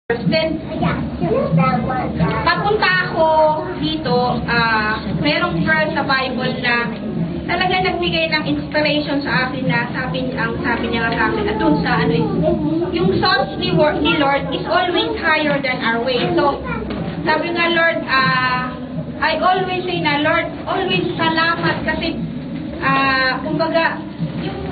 Then, papunta ako dito, merong verse sa Bible na talaga nagbigay ng inspiration sa akin na sabi niya nga sa akin, at dun sa yung thoughts ni Lord is always higher than our way. So, sabi nga Lord, I always say na Lord, always salamat kasi, kumbaga,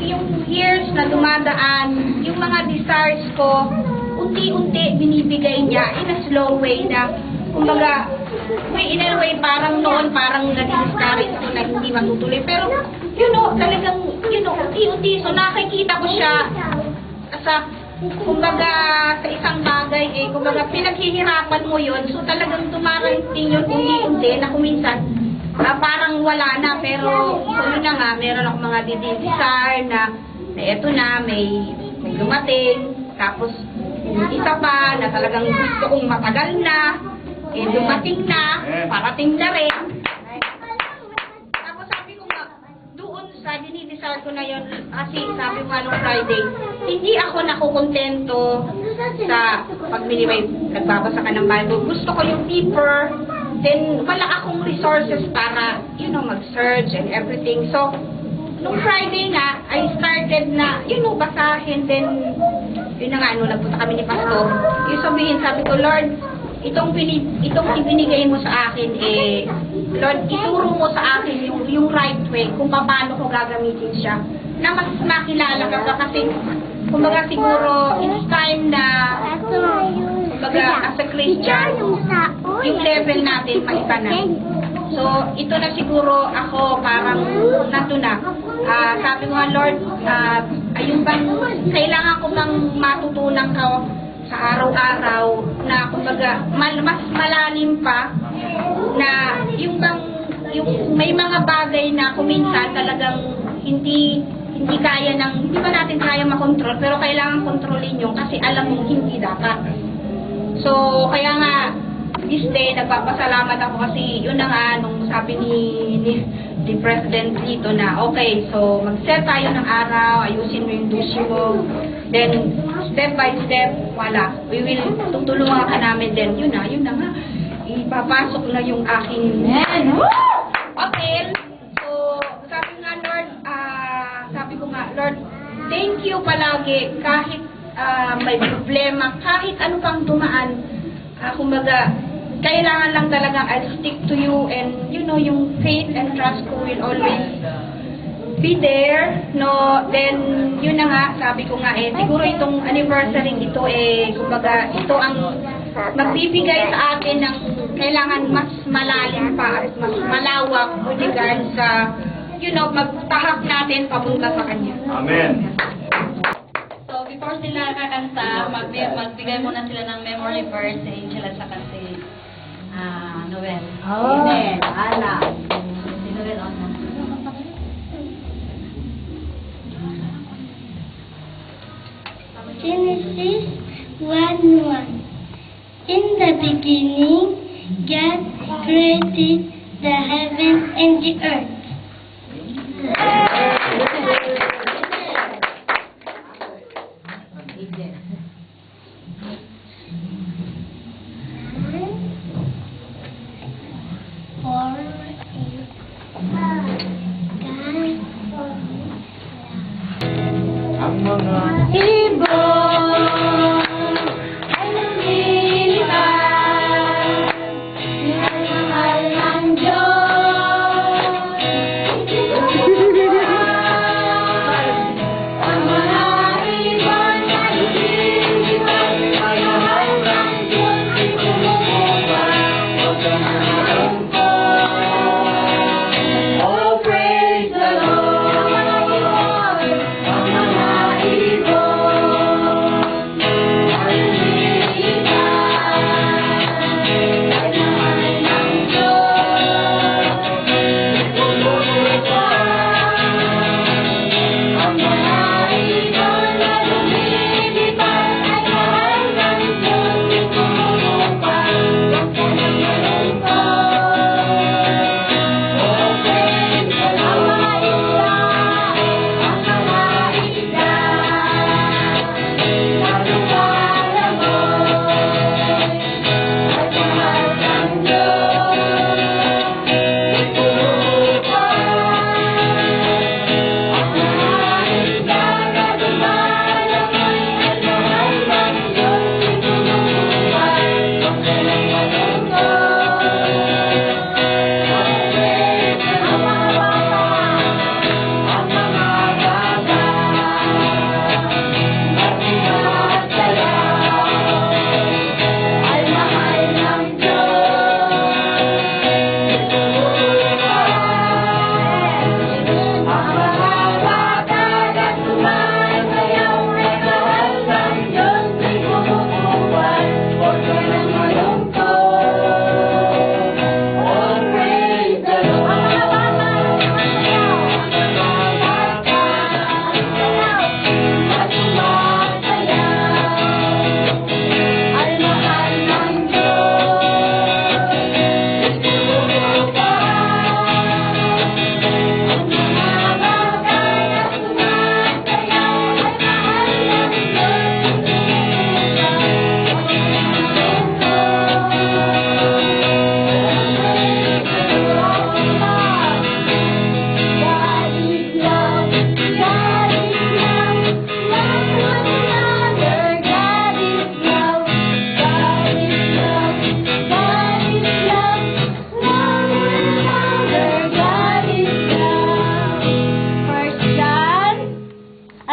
yung years na dumadaan, yung mga desires ko, unti-unti binibigay niya in a slow way na, kumbaga, in a way, parang noon, parang nag-discourage ako na hindi matutuloy. Pero, talagang, unti-unti. So, nakikita ko siya sa, kumbaga, sa isang bagay, kumbaga, pinaghihirapan mo yun. So, talagang tumarating yun unti-unti na kuminsan, parang wala na. Pero, yun na nga, meron ako mga desire na eto na, may dumating. Tapos, isa pa na talagang gusto kong matagal na, dumating na, parating na rin. Tapos sabi ko nga, doon sa dinidesire ko na yun, kasi sabi ko nung Friday, hindi ako nakukontento sa pag nagbabasa ka ng Bible. Gusto ko yung deeper, then wala akong resources para, mag-search and everything. So, nung Friday nga, I started na, basahin, then yun na nga, nagpunta kami ni Pastor. Yung sabi ko, Lord, itong ibinigay mo sa akin, Lord, ituro mo sa akin yung right way, kung paano ko gagamitin siya. Na mas makilala ka kasi, kumbaga siguro, it's time na, kumbaga, as a Christian, yung level natin, maiba na. So, ito na siguro ako, parang, nato na. Sabi mo nga, Lord, ayun bang, kailangan ko bang matutunan ka sa araw-araw na, kumbaga, mas malalim pa na yung may mga bagay na kuminsan talagang hindi ba natin kaya makontrol, pero kailangan kontrolin yung kasi alam mo hindi dapat. So, kaya nga, this day, nagpapasalamat ako kasi yun na nga, nung sabi ni President dito na, okay, so mag-set tayo ng araw, ayusin mo yung dushi mo, then step by step, wala, tutulungan ka namin, then yun na nga, ipapasok na yung aking okay. So, sabi ko nga, Lord, thank you palagi, kahit may problema, kahit ano pang dumaan, kumbaga, kailangan lang talaga I'll stick to you and yung faith and trust ko will always be there, then yun na nga, sabi ko nga siguro itong anniversary ito kumbaga ito ang magbibigay sa atin ng kailangan mas malalim pa at mas malawak with regards sa magtahak natin papunta sa Kanya. Amen. So, before sila kakanta, magbigay muna sila ng memory verse sa Angel at saka si Noel. Amen. Ala. Si Noel, Genesis 1:1. In the beginning, God created the heavens and the earth. Ang mga Ibon ay lumilipad, minamahal ng Diyos.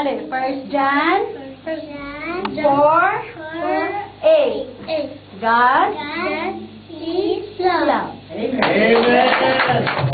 Alin? 1 John John 4:8. God God is love. love. Amen.